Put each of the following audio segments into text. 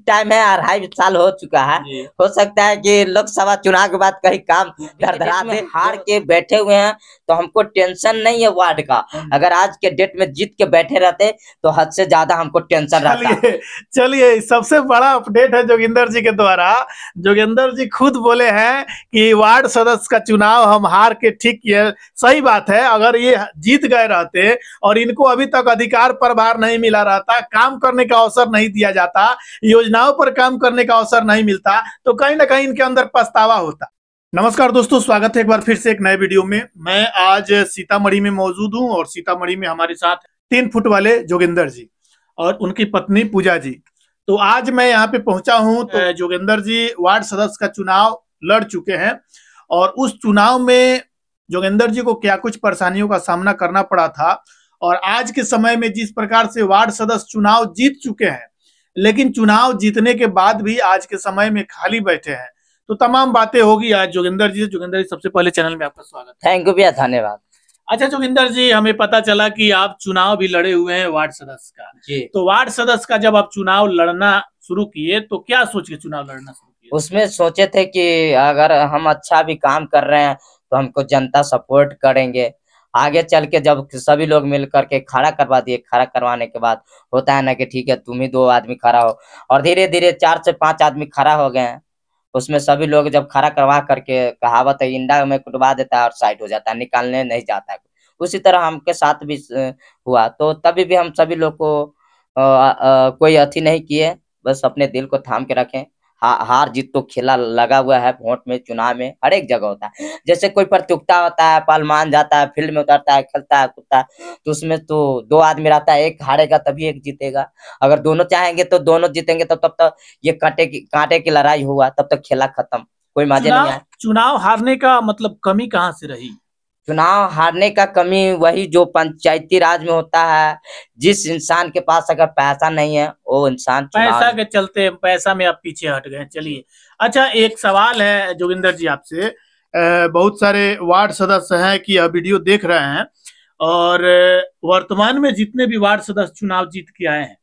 Time है, 2.5 साल हो चुका है। हो सकता है कि लोकसभा चुनाव के बाद कहीं काम धड़धड़ा दे। हार के बैठे हुए हैं तो हमको टेंशन नहीं है वार्ड का। अगर आज के डेट में जीत के बैठे रहते तो हद से ज्यादा हमको टेंशन रहता। चलिए सबसे बड़ा अपडेट है जोगिंदर जी के द्वारा। जोगिंदर जी खुद बोले हैं कि वार्ड सदस्य का चुनाव हम हार के ठीक किए। सही बात है, अगर ये जीत गए रहते और इनको अभी तक अधिकार प्रभार नहीं मिला रहता, काम करने का अवसर नहीं दिया जाता, योजनाओं पर काम करने का अवसर नहीं मिलता, तो कहीं ना कहीं इनके अंदर पछतावा होता। नमस्कार दोस्तों, स्वागत है एक बार फिर से एक नए वीडियो में। मैं आज सीतामढ़ी में मौजूद हूं और सीतामढ़ी में हमारे साथ 3 फुट वाले जोगिंदर जी और उनकी पत्नी पूजा जी। तो आज मैं यहाँ पे पहुंचा हूं तो जोगिंदर जी वार्ड सदस्य का चुनाव लड़ चुके हैं और उस चुनाव में जोगिंदर जी को क्या कुछ परेशानियों का सामना करना पड़ा था और आज के समय में जिस प्रकार से वार्ड सदस्य चुनाव जीत चुके हैं, लेकिन चुनाव जीतने के बाद भी आज के समय में खाली बैठे हैं, तो तमाम बातें होगी आज जोगिंदर जी। जोगिंदर जी, सबसे पहले चैनल में आपका स्वागत है। थैंक यू भैया, धन्यवाद। अच्छा जोगिंदर जी, हमें पता चला कि आप चुनाव भी लड़े हुए हैं वार्ड सदस्य का जी। तो वार्ड सदस्य का जब आप चुनाव लड़ना शुरू किए तो क्या सोच के चुनाव लड़ना शुरू किए? उसमें सोचे थे कि अगर हम अच्छा भी काम कर रहे हैं तो हमको जनता सपोर्ट करेंगे। आगे चल के जब सभी लोग मिल करके खड़ा करवा दिए, खड़ा करवाने के बाद होता है ना कि ठीक है तुम ही 2 आदमी खड़ा हो, और धीरे धीरे 4 से 5 आदमी खड़ा हो गए हैं। उसमें सभी लोग जब खड़ा करवा करके, कहावत है इंडा में कुटवा देता है और साइड हो जाता है, निकालने नहीं जाता है। उसी तरह हमके साथ भी हुआ, तो तभी भी हम सभी लोग को कोई अथी नहीं किए, बस अपने दिल को थाम के रखें। हार जीत तो खेला लगा हुआ है, वोट में, चुनाव में, हर एक जगह होता है। जैसे कोई प्रतियोगिता होता है, पहलवान जाता है, फील्ड में उतरता है, खेलता है, कूदता है, तो उसमें तो 2 आदमी रहता है, एक हारेगा तभी एक जीतेगा। अगर दोनों चाहेंगे तो दोनों जीतेंगे, तब तक ये कांटे की लड़ाई हुआ, तब तक खेला खत्म, कोई मजे नहीं आया। चुनाव हारने का मतलब कमी कहाँ से रही? चुनाव हारने का कमी वही जो पंचायती राज में होता है। जिस इंसान के पास अगर पैसा नहीं है वो इंसान पैसा के चलते, पैसा में आप पीछे हट गए। चलिए, अच्छा एक सवाल है जोगिंदर जी आपसे। बहुत सारे वार्ड सदस्य हैं कि यह वीडियो देख रहे हैं और वर्तमान में जितने भी वार्ड सदस्य चुनाव जीत के आए हैं,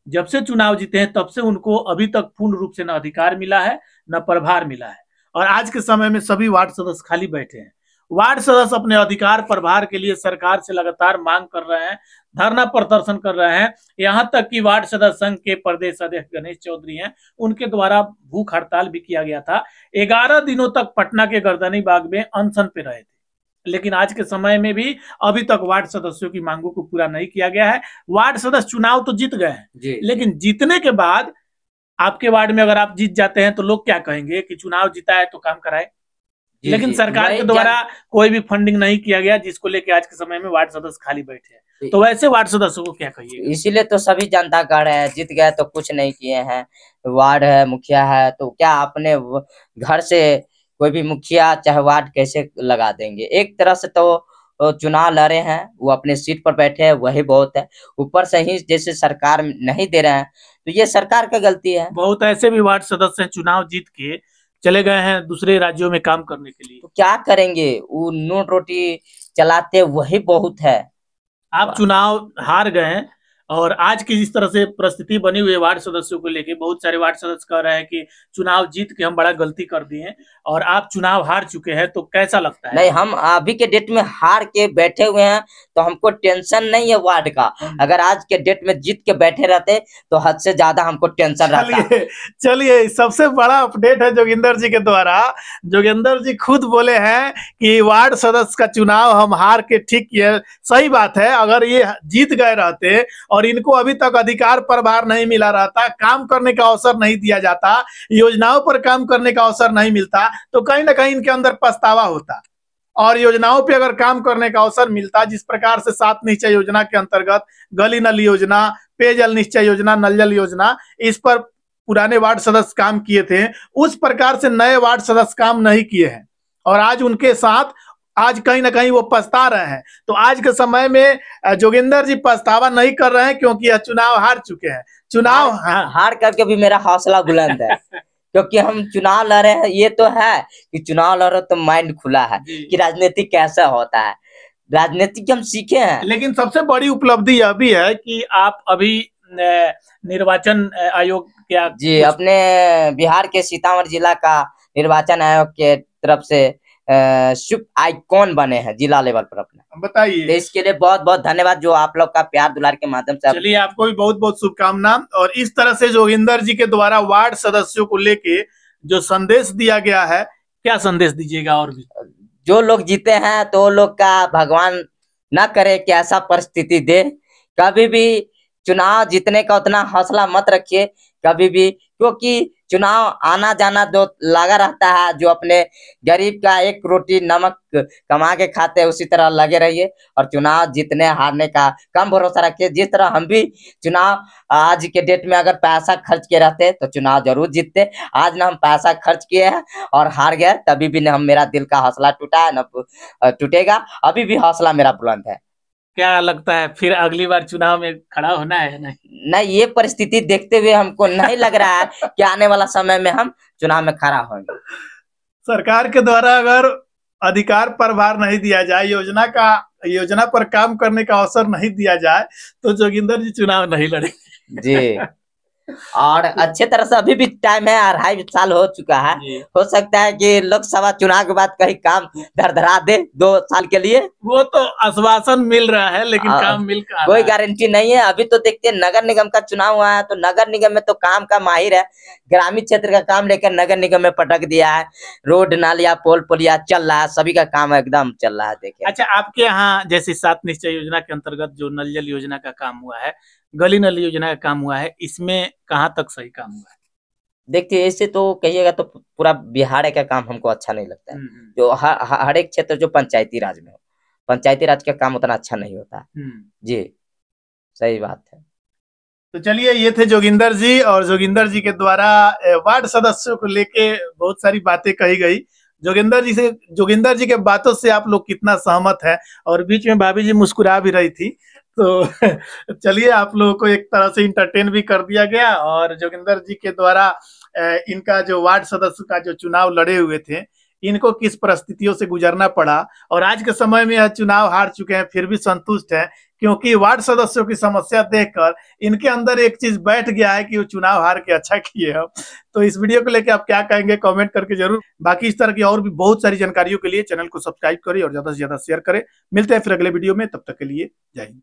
जब से चुनाव जीते हैं तब से उनको अभी तक पूर्ण रूप से न अधिकार मिला है न प्रभार मिला है और आज के समय में सभी वार्ड सदस्य खाली बैठे हैं। वार्ड सदस्य अपने अधिकार प्रभार के लिए सरकार से लगातार मांग कर रहे हैं, धरना प्रदर्शन कर रहे हैं। यहाँ तक कि वार्ड सदस्य संघ के प्रदेश अध्यक्ष गणेश चौधरी हैं, उनके द्वारा भूख हड़ताल भी किया गया था। 11 दिनों तक पटना के गर्दनी बाग में अनशन पे रहे थे, लेकिन आज के समय में भी अभी तक वार्ड सदस्यों की मांगों को पूरा नहीं किया गया है। वार्ड सदस्य चुनाव तो जीत गए हैं, लेकिन जीतने के बाद आपके वार्ड में अगर आप जीत जाते हैं तो लोग क्या कहेंगे कि चुनाव जीता है तो काम कराए, लेकिन सरकार के द्वारा कोई भी फंडिंग नहीं किया गया, जिसको लेके आज के समय में वार्ड सदस्य खाली बैठे हैं। तो वैसे वार्ड सदस्यों को क्या कहिए? इसीलिए तो सभी जनता कह रहे हैं जीत गए तो कुछ नहीं किए हैं। वार्ड है, मुखिया है, तो क्या अपने घर से कोई भी मुखिया चाहे वार्ड कैसे लगा देंगे? एक तरह से तो चुनाव लड़े हैं, वो अपने सीट पर बैठे हैं, वही बहुत है। ऊपर से ही जैसे सरकार नहीं दे रहे हैं तो ये सरकार का गलती है। बहुत ऐसे भी वार्ड सदस्य चुनाव जीत के चले गए हैं दूसरे राज्यों में काम करने के लिए, तो क्या करेंगे? वो नोट रोटी चलाते वही बहुत है। आप चुनाव हार गए हैं और आज की जिस तरह से परिस्थिति बनी हुई है वार्ड सदस्यों को लेके, बहुत सारे वार्ड सदस्य कह रहे हैं कि चुनाव जीत के हम बड़ा गलती कर दिए हैं और आप चुनाव हार चुके हैं, तो कैसा लगता है? नहीं, हम अभी के डेट में हार के बैठे हुए हैं तो हमको टेंशन नहीं है वार्ड का। अगर आज के डेट में जीत के बैठे रहते तो हद से ज्यादा हमको टेंशन रहता। चलिए सबसे बड़ा अपडेट है जोगिंदर जी के द्वारा। जोगिंदर जी खुद बोले हैं कि वार्ड सदस्य का चुनाव हम हार के ठीक किए। सही बात है, अगर ये जीत गए रहते और इनको अभी तक अधिकार प्रभार नहीं मिला रहता, काम करने का अवसर नहीं दिया जाता, योजनाओं पर काम करने का अवसर नहीं मिलता, तो कहीं ना कहीं इनके अंदर पछतावा होता। और योजनाओं पे अगर काम करने का अवसर मिलता, जिस प्रकार से 7 निश्चय योजना के अंतर्गत गली नल योजना, पेयजल निश्चय योजना, नल जल योजना, इस पर पुराने वार्ड सदस्य काम किए थे, उस प्रकार से नए वार्ड सदस्य काम नहीं किए हैं और आज उनके साथ आज कहीं ना कहीं वो पछता रहे हैं। तो आज के समय में जोगिंदर जी पछतावा नहीं कर रहे हैं क्योंकि यह चुनाव हार चुके हैं। चुनाव हार करके भी मेरा हौसला बुलंद है क्योंकि हम चुनाव लड़ रहे हैं। ये तो है कि चुनाव लड़ रहे तो माइंड खुला है कि राजनीति कैसा होता है, राजनीति हम सीखे हैं। लेकिन सबसे बड़ी उपलब्धि यह भी है कि आप अभी निर्वाचन आयोग क्या जी, अपने बिहार के सीतामढ़ी जिला का निर्वाचन आयोग के तरफ से शुभ आइकॉन बने हैं जिला लेवल पर अपने। तो बताइए। इसके लिए बहुत बहुत धन्यवाद, जो आप लोग का प्यार दुलार के माध्यम से। चलिए, आपको भी बहुत बहुत शुभकामना। और इस तरह से जोगिंदर जी के द्वारा वार्ड सदस्यों को लेके जो संदेश दिया गया है, क्या संदेश दीजिएगा? और भी जो लोग जीते हैं तो लोग का भगवान ना करे कि ऐसा परिस्थिति दे, कभी भी चुनाव जीतने का उतना हौसला मत रखिए कभी भी, क्योंकि चुनाव आना जाना जो लगा रहता है, जो अपने गरीब का एक रोटी नमक कमा के खाते हैं उसी तरह लगे रहिए, और चुनाव जीतने हारने का कम भरोसा रखिए। जिस तरह हम भी चुनाव आज के डेट में अगर पैसा खर्च किए रहते तो चुनाव जरूर जीतते। आज ना हम पैसा खर्च किए हैं और हार गए, तभी भी न मेरा दिल का हौसला टूटा है न टूटेगा, अभी भी हौसला मेरा बुलंद है। क्या लगता है, फिर अगली बार चुनाव में खड़ा होना है? नहीं, ये परिस्थिति देखते हुए हमको नहीं लग रहा है कि आने वाला समय में हम चुनाव में खड़ा होंगे। सरकार के द्वारा अगर अधिकार पर भार नहीं दिया जाए, योजना पर काम करने का अवसर नहीं दिया जाए, तो जोगिंदर जी चुनाव नहीं लड़ेंगे। जी, और अच्छे तरह से अभी भी टाइम है, 2.5 साल हो चुका है, हो सकता है कि लोकसभा चुनाव के बाद कहीं काम धरा दे 2 साल के लिए। वो तो आश्वासन मिल रहा है, लेकिन काम मिल कहाँ कोई गारंटी नहीं है। अभी तो देखते हैं नगर निगम का चुनाव हुआ है, तो नगर निगम में तो काम का माहिर है, ग्रामीण क्षेत्र का काम लेकर नगर निगम में पटक दिया है, रोड नालिया पोल पुलिया चल रहा है, सभी का काम एकदम चल रहा है। देखिए, अच्छा, आपके यहाँ जैसे 7 निश्चय योजना के अंतर्गत जो नल जल योजना का काम हुआ है, गली नल योजना का काम हुआ है, इसमें कहाँ तक सही काम हुआ है? देखिए, ऐसे तो कहिएगा तो पूरा बिहार का काम हमको अच्छा नहीं लगता है। जो हर एक क्षेत्र जो पंचायती राज में हो, पंचायती राज का काम उतना अच्छा नहीं होता है। जी, सही बात है। तो चलिए, ये थे जोगिंदर जी, और जोगिंदर जी के द्वारा वार्ड सदस्यों को लेके बहुत सारी बातें कही गई। जोगिंदर जी के बातों से आप लोग कितना सहमत है? और बीच में भाभी जी मुस्कुरा भी रही थी, तो चलिए, आप लोगों को एक तरह से इंटरटेन भी कर दिया गया। और जोगिंदर जी के द्वारा इनका जो वार्ड सदस्य का जो चुनाव लड़े हुए थे, इनको किस परिस्थितियों से गुजरना पड़ा, और आज के समय में यह चुनाव हार चुके हैं फिर भी संतुष्ट है, क्योंकि वार्ड सदस्यों की समस्या देखकर इनके अंदर एक चीज बैठ गया है कि वो चुनाव हार के अच्छा किए हैं। तो इस वीडियो को लेके आप क्या कहेंगे, कमेंट करके जरूर। बाकी इस तरह की और भी बहुत सारी जानकारियों के लिए चैनल को सब्सक्राइब करें और ज्यादा से ज्यादा शेयर करें। मिलते हैं फिर अगले वीडियो में, तब तक के लिए जय हिंद।